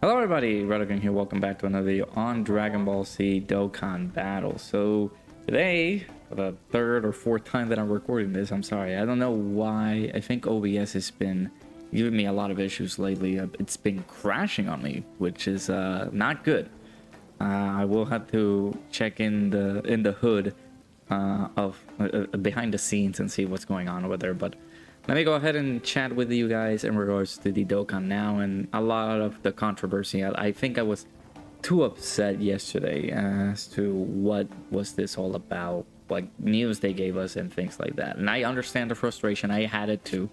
Hello everybody, Dokkan here. Welcome back to another video on Dragon Ball Z Dokkan Battle. So today, for the third or fourth time that I'm recording this, I'm sorry. I don't know why. I think OBS has been giving me a lot of issues lately. It's been crashing on me, which is not good. I will have to check in the hood of behind the scenes and see what's going on over there. But let me go ahead and chat with you guys in regards to the Dokkan now and a lot of the controversy. I think I was too upset yesterday as to what was this all about, like news they gave us and things like that. And I understand the frustration. I had it too.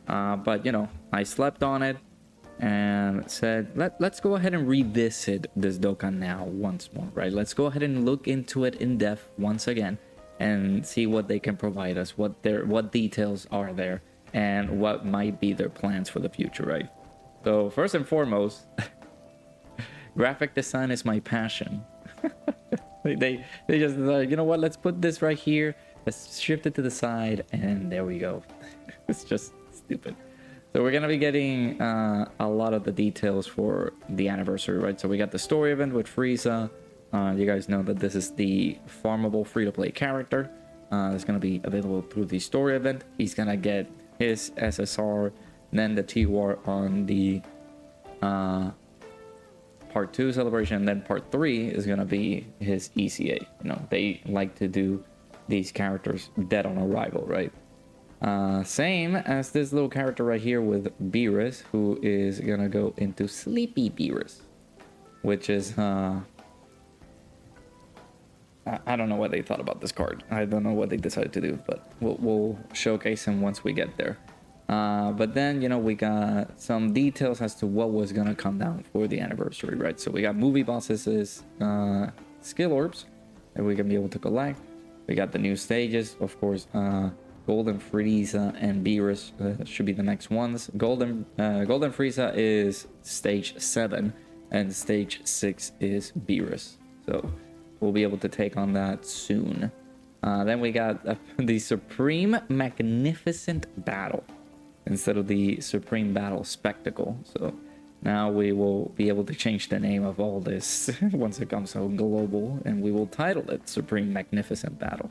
But, you know, I slept on it and said, let's go ahead and revisit this Dokkan now once more, right? Let's go ahead and look into it in depth once again and see what they can provide us, what details are there, and what might be their plans for the future, right? So first and foremost, graphic design is my passion. they just you know what, let's put this right here, let's shift it to the side, and there we go. It's just stupid. So we're gonna be getting a lot of the details for the anniversary, right? So we got the story event with Frieza. You guys know that this is the farmable free-to-play character. It's gonna be available through the story event. He's gonna get his SSR, then the T-War on the part 2 celebration, and then part 3 is gonna be his ECA. You know, they like to do these characters dead on arrival, right? Same as this little character right here with Beerus, who is gonna go into Sleepy Beerus, which is I don't know what they thought about this card. I don't know what they decided to do, but we'll showcase him once we get there. But then, you know, we got some details as to what was gonna come down for the anniversary, right? So we got movie bosses' skill orbs that we can be able to collect. We got the new stages, of course. Golden Frieza and Beerus should be the next ones. Golden Frieza is stage 7, and stage 6 is Beerus. So we'll be able to take on that soon. Then we got the Supreme Magnificent Battle instead of the Supreme Battle Spectacle. So now we will be able to change the name of all this once it comes out global, and we will title it Supreme Magnificent Battle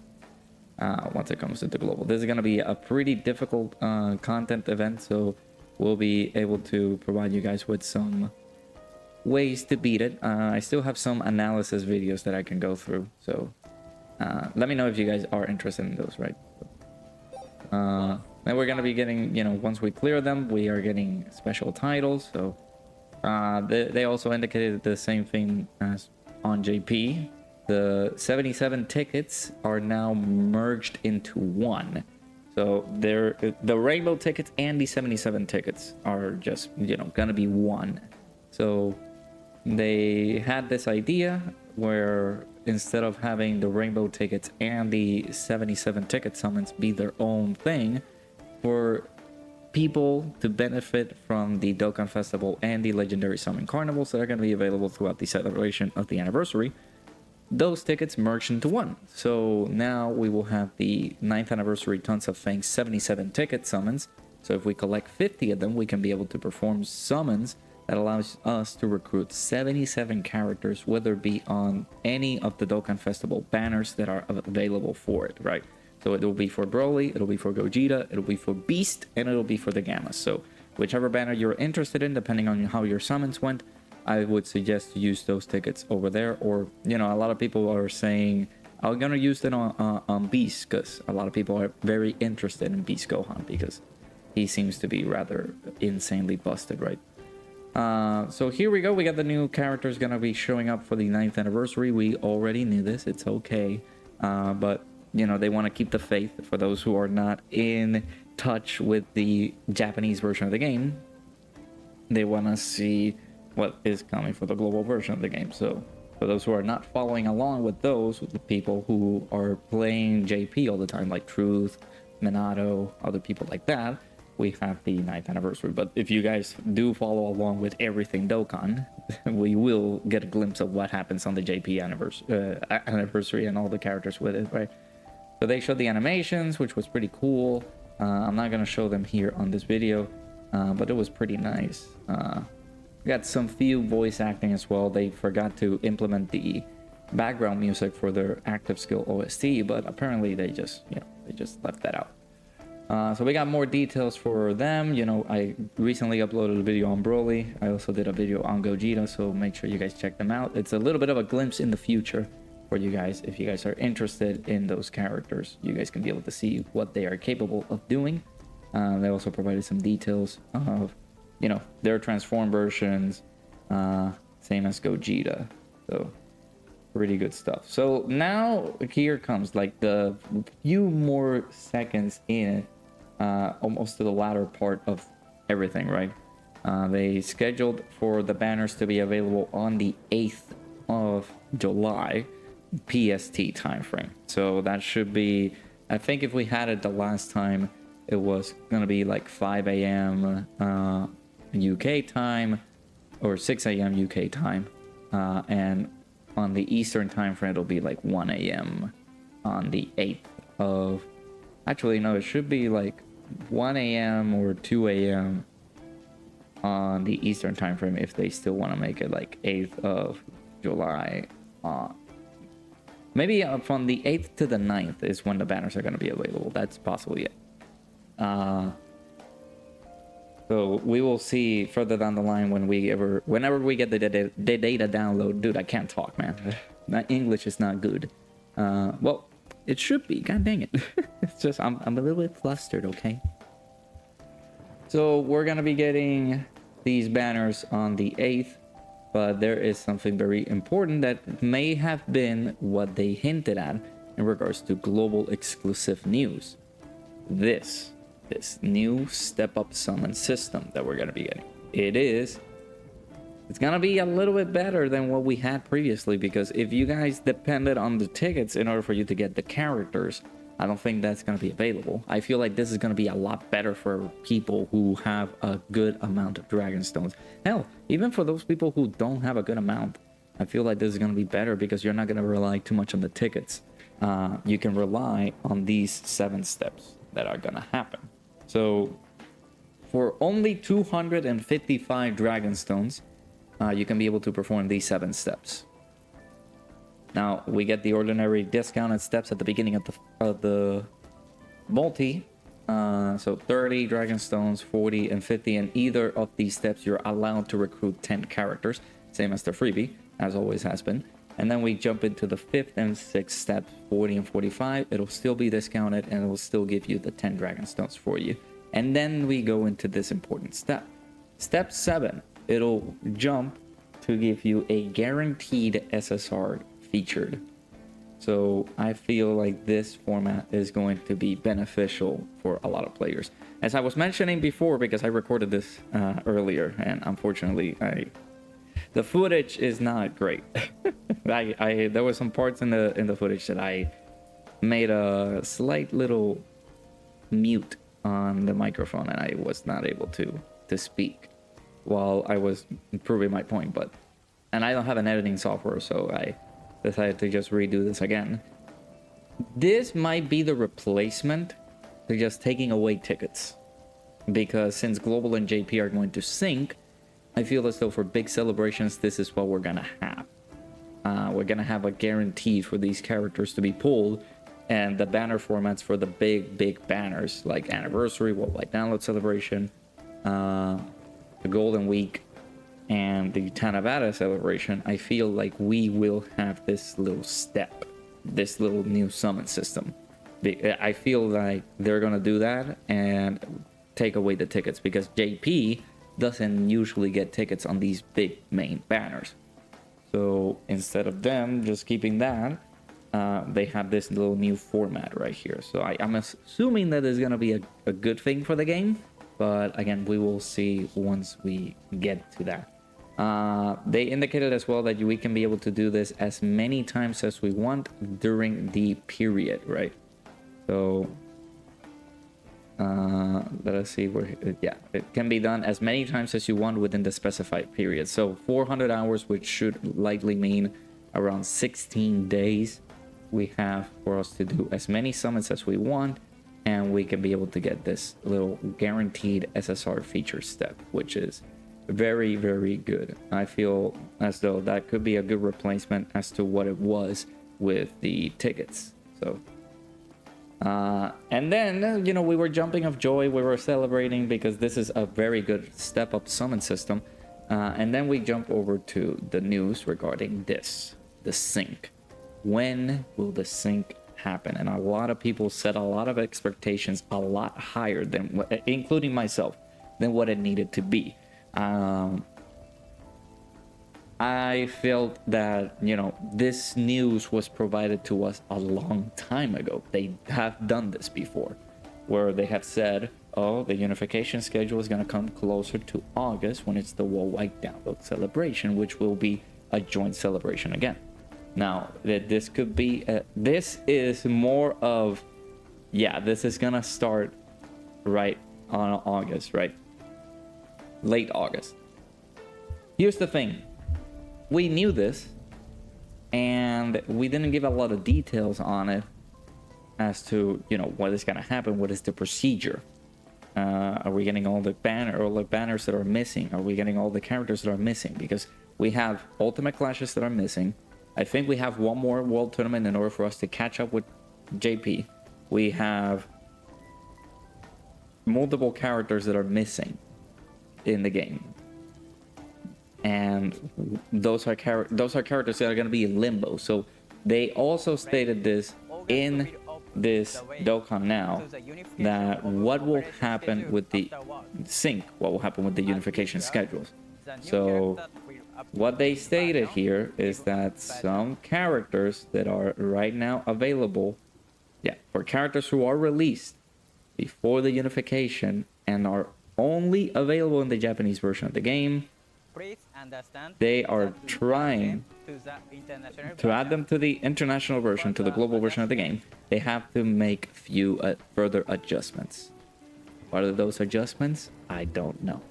once it comes into global. This is going to be a pretty difficult content event, so we'll be able to provide you guys with some ways to beat it. I still have some analysis videos that I can go through, so let me know if you guys are interested in those, right? Then we're gonna be getting, you know, once we clear them, we are getting special titles. So they also indicated the same thing as on JP. The 77 tickets are now merged into one. So the rainbow tickets and the 77 tickets are just, you know, gonna be one. So they had this idea where instead of having the rainbow tickets and the 77 ticket summons be their own thing, for people to benefit from the Dokkan Festival and the Legendary Summon Carnivals that are going to be available throughout the celebration of the anniversary, those tickets merged into one. So now we will have the 9th anniversary Tons of Fangs 77 ticket summons. So if we collect 50 of them, we can be able to perform summons that allows us to recruit 77 characters, whether it be on any of the Dokkan Festival banners that are available for it, right? So it'll be for Broly, it'll be for Gogeta, it'll be for Beast, and it'll be for the Gammas. So whichever banner you're interested in, depending on how your summons went, I would suggest to use those tickets over there. Or, you know, a lot of people are saying, I'm gonna use it on Beast, because a lot of people are very interested in Beast Gohan, because he seems to be rather insanely busted, right? So here we go. We got the new characters gonna be showing up for the 9th anniversary. We already knew this. It's okay. But, you know, they want to keep the faith for those who are not in touch with the Japanese version of the game. They want to see what is coming for the global version of the game. So for those who are not following along with those, with the people who are playing JP all the time, like Truth, Minato, other people like that, we have the 9th anniversary. But if you guys do follow along with everything Dokkan, we will get a glimpse of what happens on the JP anniversary and all the characters with it, right? So they showed the animations, which was pretty cool. I'm not going to show them here on this video, but it was pretty nice. We got some few voice acting as well. They forgot to implement the background music for their active skill OST, but apparently they just, they just left that out. So we got more details for them. I recently uploaded a video on Broly. I also did a video on Gogeta, so make sure you guys check them out. It's a little bit of a glimpse in the future for you guys. If you guys are interested in those characters, you guys can be able to see what they are capable of doing. They also provided some details of, their transform versions, same as Gogeta. So pretty good stuff. So now here comes like the few more seconds in, almost to the latter part of everything, right? They scheduled for the banners to be available on the 8th of July PST timeframe. So that should be, I think if we had it the last time, it was gonna be like 5 a.m. UK time or 6 a.m. UK time, and on the Eastern time frame it'll be like 1 a.m. on the 8th of, actually no, it should be like 1 a.m. or 2 a.m. on the Eastern time frame if they still want to make it like 8th of July. Maybe from the 8th to the 9th is when the banners are going to be available. That's possible, yeah. So we will see further down the line whenever we get the data download. Dude, I can't talk, man. My English is not good. Well, it should be. God dang it. It's just I'm a little bit flustered. Okay. So we're gonna be getting these banners on the 8th, but there is something very important that may have been what they hinted at in regards to global exclusive news. This new step-up summon system that we're going to be getting. It's going to be a little bit better than what we had previously, because if you guys depended on the tickets in order for you to get the characters, I don't think that's going to be available. I feel like this is going to be a lot better for people who have a good amount of Dragon Stones. Hell, even for those people who don't have a good amount, I feel like this is going to be better because you're not going to rely too much on the tickets. You can rely on these 7 steps that are going to happen. So for only 255 Dragon Stones, you can be able to perform these 7 steps. Now we get the ordinary discounted steps at the beginning of the multi. So 30 Dragon Stones, 40 and 50, and either of these steps you're allowed to recruit 10 characters, same as the freebie, as always has been. And then we jump into the 5th and 6th steps, 40 and 45. It'll still be discounted and it will still give you the 10 Dragon Stones for you. And then we go into this important step. Step 7, it'll jump to give you a guaranteed SSR featured. So I feel like this format is going to be beneficial for a lot of players. As I was mentioning before, because I recorded this earlier, and unfortunately the footage is not great. There were some parts in the footage that I made a slight little mute on the microphone, and I was not able to speak while I was proving my point. And I don't have an editing software, so I decided to just redo this again. This might be the replacement to just taking away tickets, because since Global and JP are going to sync, I feel as though for big celebrations, this is what we're gonna have. We're gonna have a guarantee for these characters to be pulled, and the banner formats for the big banners like Anniversary, Worldwide Download Celebration, the Golden Week, and the Tanabata Celebration. I feel like we will have this little step, this little new summon system. I feel like they're gonna do that and take away the tickets, because JP doesn't usually get tickets on these big main banners. So instead of them just keeping that, they have this little new format right here. So I'm assuming that is going to be a good thing for the game, but again, we will see once we get to that. They indicated as well that we can be able to do this as many times as we want during the period, right? So let us see where, yeah, it can be done as many times as you want within the specified period. So 400 hours, which should likely mean around 16 days, we have for us to do as many summons as we want, and we can be able to get this little guaranteed SSR feature step, which is very, very good. I feel as though that could be a good replacement as to what it was with the tickets. So and then, you know, we were jumping of joy, we were celebrating because this is a very good step up summon system. And then we jump over to the news regarding this, the sync. When will the sync happen? And a lot of people set a lot of expectations a lot higher than, including myself, than what it needed to be. I felt that, you know, this news was provided to us a long time ago. They have done this before, where they have said, oh, the unification schedule is going to come closer to August when it's the worldwide download celebration, which will be a joint celebration again. Now, this could be, this is more of, yeah, this is going to start right on August, right? Late August. Here's the thing. We knew this, and we didn't give a lot of details on it as to, you know, what is going to happen. What is the procedure? Are we getting all the banners that are missing? Are we getting all the characters that are missing? Because we have Ultimate Clashes that are missing. I think we have one more World Tournament in order for us to catch up with JP. We have multiple characters that are missing in the game. And those are characters that are going to be in limbo. So they also stated this in this Dokkan now, that what will happen with the sync, what will happen with the unification schedules. So what they stated here is that some characters that are right now available, for characters who are released before the unification and are only available in the Japanese version of the game, they are trying to add them to the international version, to the global version of the game. They have to make few further adjustments. What are those adjustments? I don't know.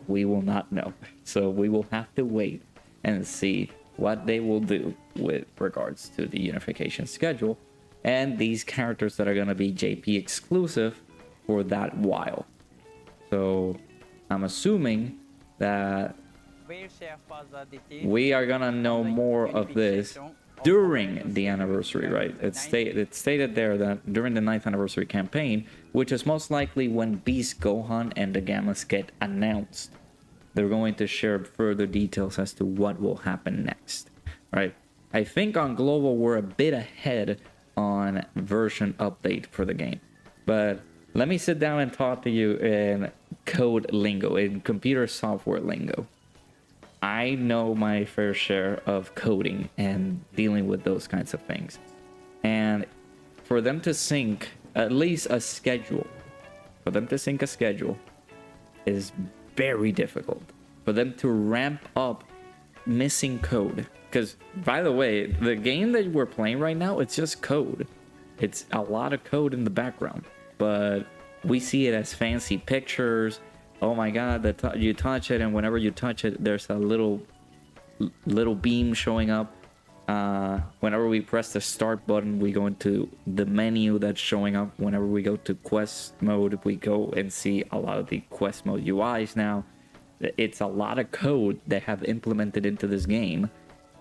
We will not know. So we will have to wait and see what they will do with regards to the unification schedule and these characters that are going to be JP exclusive for that while. So I'm assuming that we are gonna know more of this during the anniversary, right? It's stated there that during the 9th anniversary campaign, which is most likely when Beast Gohan and the Gammas get announced. They're going to share further details as to what will happen next, right? I think on global we're a bit ahead on version update for the game, but let me sit down and talk to you in code lingo, in computer software lingo. I know my fair share of coding and dealing with those kinds of things. And for them to sync at least a schedule, is very difficult. For them to ramp up missing code. Because, by the way, the game that we're playing right now, it's just code. It's a lot of code in the background. But we see it as fancy pictures. Oh my god, you touch it, and whenever you touch it, there's a little beam showing up. Whenever we press the start button, we go into the menu that's showing up. Whenever we go to quest mode, we go and see a lot of the quest mode UIs now. It's a lot of code they have implemented into this game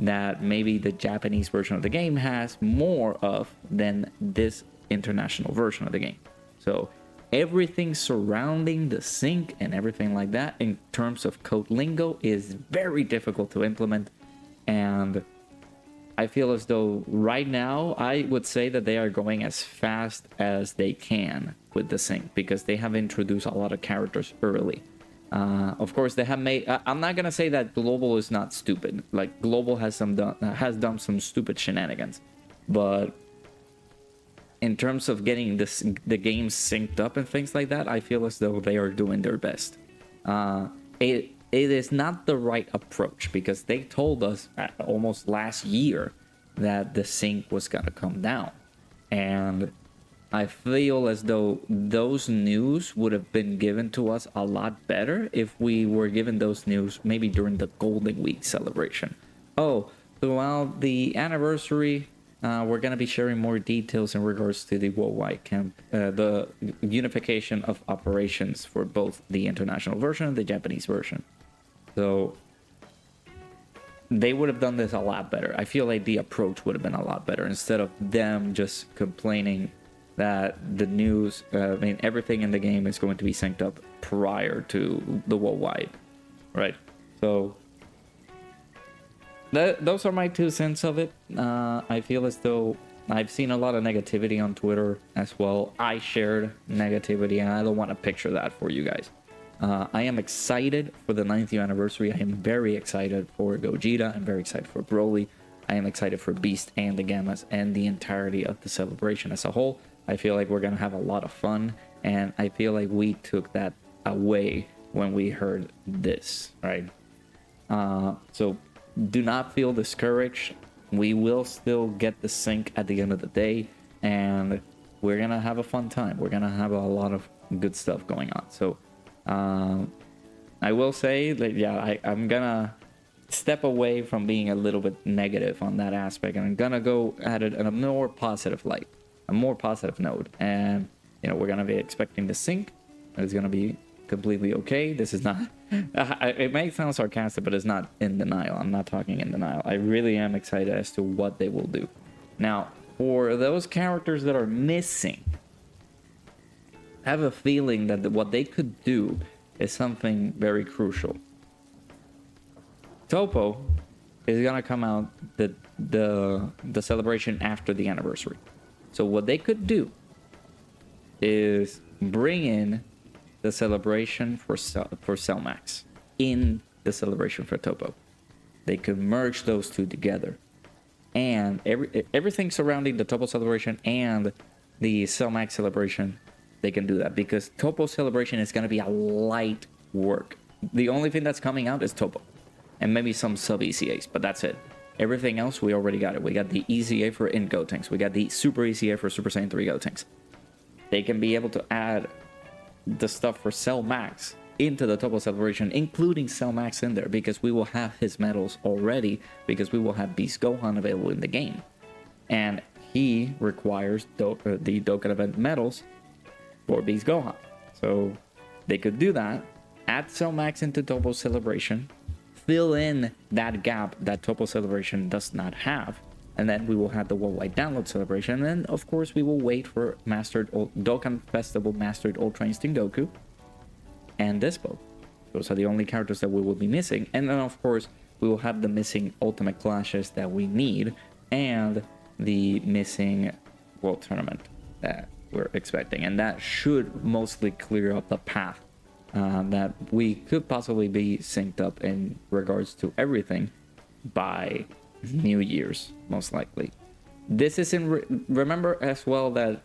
that maybe the Japanese version of the game has more of than this international version of the game. So everything surrounding the sync and everything like that in terms of code lingo is very difficult to implement. And I feel as though right now I would say that they are going as fast as they can with the sync because they have introduced a lot of characters early. Of course, they have made. I'm not gonna say that global is not stupid. Like global has done some stupid shenanigans, but in terms of getting the game synced up and things like that, I feel as though they are doing their best. It is not the right approach because they told us almost last year that the sync was gonna come down, and I feel as though those news would have been given to us a lot better if we were given those news maybe during the Golden Week celebration. Oh, throughout the anniversary, we're going to be sharing more details in regards to the worldwide camp, the unification of operations for both the international version and the Japanese version. So they would have done this a lot better. I feel like the approach would have been a lot better instead of them just complaining that the news, everything in the game is going to be synced up prior to the worldwide, right? So those are my 2 cents of it. I feel as though I've seen a lot of negativity on Twitter as well. I shared negativity, and I don't want to picture that for you guys. I am excited for the 9th year anniversary. I am very excited for Gogeta. I'm very excited for Broly. I am excited for Beast and the Gammas and the entirety of the celebration as a whole. I feel like we're going to have a lot of fun, and I feel like we took that away when we heard this, right? So do not feel discouraged. We will still get the sync at the end of the day, and we're going to have a fun time. We're going to have a lot of good stuff going on. So I will say that, yeah, I'm gonna step away from being a little bit negative on that aspect, and I'm gonna go at it in a more positive light, a more positive note. And we're gonna be expecting the sync. It's gonna be completely okay. This is not it may sound sarcastic, but it's not in denial. I'm not talking in denial. I really am excited as to what they will do. Now, for those characters that are missing, I have a feeling that what they could do is something very crucial. Topo is gonna come out the celebration after the anniversary. So what they could do is bring in the celebration for Cell Max in the celebration for Topo. They could merge those two together, and everything surrounding the Topo celebration and the Cell Max celebration, they can do that, because Topo celebration is going to be a light work. The only thing that's coming out is Topo and maybe some sub ECAs, but that's it. Everything else, we already got it. We got the ECA for Int Gotenks. We got the Super ECA for Super Saiyan 3 Gotenks. They can be able to add the stuff for Cell Max into the Topo celebration, including Cell Max in there, because we will have his medals already, because we will have Beast Gohan available in the game. And he requires the Dokkan event medals for Beast Gohan. So they could do that, add Cell Max into Topo celebration, fill in that gap that Topo celebration does not have, and then we will have the worldwide download celebration. And then of course we will wait for Dokkan Festival Mastered Ultra Instinct Goku and Dispo. Those are the only characters that we will be missing. And then of course we will have the missing Ultimate Clashes that we need, and the missing World Tournament that we're expecting, and that should mostly clear up the path that we could possibly be synced up in regards to everything by New Year's, most likely. This is in remember as well that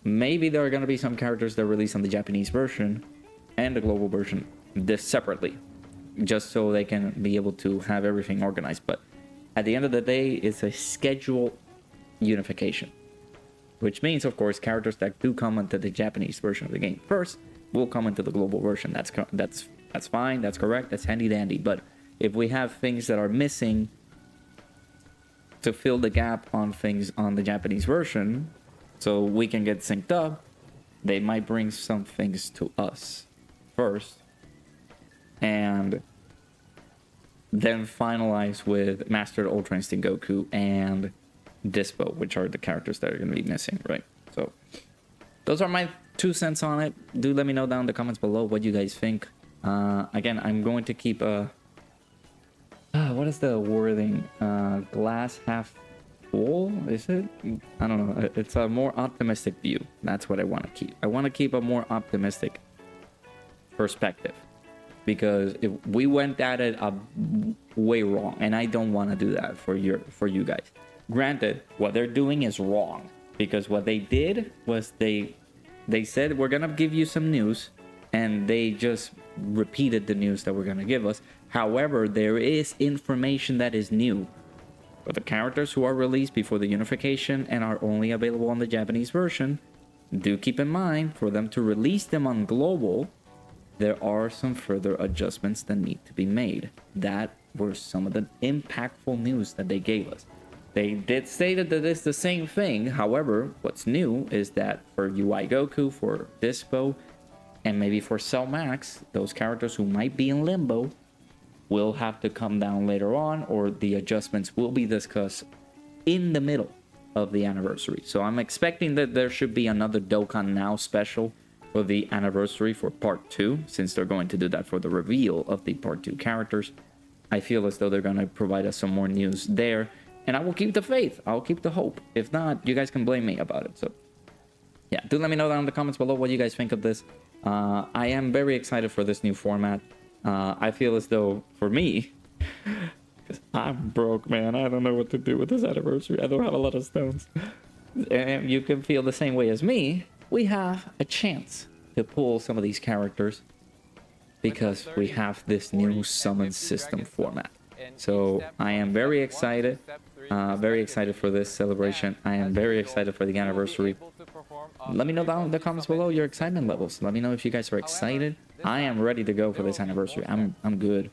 maybe there are going to be some characters that release on the Japanese version and the global version this separately, just so they can be able to have everything organized. But at the end of the day, it's a schedule unification, which means, of course, characters that do come into the Japanese version of the game first will come into the global version. That's fine. That's correct. That's handy dandy. But if we have things that are missing to fill the gap on things on the Japanese version, so we can get synced up, they might bring some things to us first, and then finalize with Mastered Ultra Instinct Goku and Dispo, which are the characters that are going to be missing, right? So those are my 2 cents on it. Do let me know down in the comments below what you guys think. Again, I'm going to keep a what is the wording? Glass half full, is it? I don't know. It's a more optimistic view. That's what I want to keep. I want to keep a more optimistic perspective, because if we went at it way wrong, and I don't want to do that for you guys. Granted, what they're doing is wrong, because what they did was they said, we're gonna give you some news, and they just repeated the news that we're gonna give us. However, there is information that is new for the characters who are released before the unification and are only available on the Japanese version. Do keep in mind, for them to release them on global, there are some further adjustments that need to be made. That were some of the impactful news that they gave us. They did say that it's the same thing. However, what's new is that for UI Goku, for Dispo, and maybe for Cell Max, those characters who might be in limbo, will have to come down later on, or the adjustments will be discussed in the middle of the anniversary. So I'm expecting that there should be another Dokkan Now special for the anniversary for part 2, since they're going to do that for the reveal of the part 2 characters. I feel as though they're going to provide us some more news there, and I will keep the faith. I'll keep the hope. If not, you guys can blame me about it. So yeah, do let me know down in the comments below what you guys think of this. I am very excited for this new format. I feel as though, for me, because I'm broke, man. I don't know what to do with this anniversary. I don't have a lot of stones. And you can feel the same way as me. We have a chance to pull some of these characters because we have this new summon system format. So I am very excited for this celebration. I am very excited for the anniversary. Let me know down in the comments below your excitement levels. Let me know if you guys are excited. I am ready to go for this anniversary. I'm good.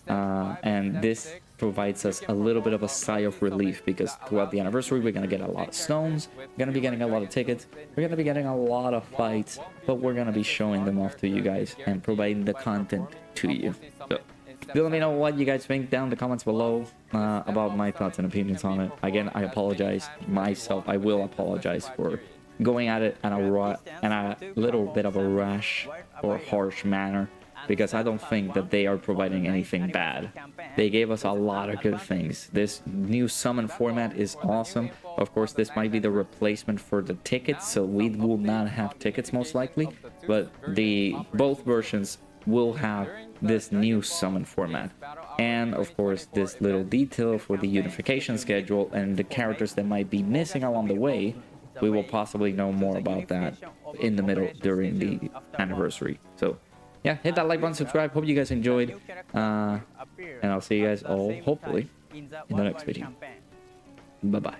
And this provides us a little bit of a sigh of relief, because throughout the anniversary we're going to get a lot of stones, we're going to be getting a lot of tickets, we're going to be getting a lot of fights, but we're going to be showing them off to you guys and providing the content to you. So do let me know what you guys think down in the comments below about my thoughts and opinions on it. Again, I apologize myself. I will apologize for going at it in a little bit of a rash or harsh manner, because I don't think that they are providing anything bad. They gave us a lot of good things. This new summon format is awesome. Of course, this might be the replacement for the tickets, so we will not have tickets most likely, but both versions will have this new summon format. And of course, this little detail for the unification schedule and the characters that might be missing along the way. We will possibly know more about that in the middle during the anniversary. So yeah, hit that like button, subscribe. Hope you guys enjoyed, and I'll see you guys all hopefully in the next video. Bye bye.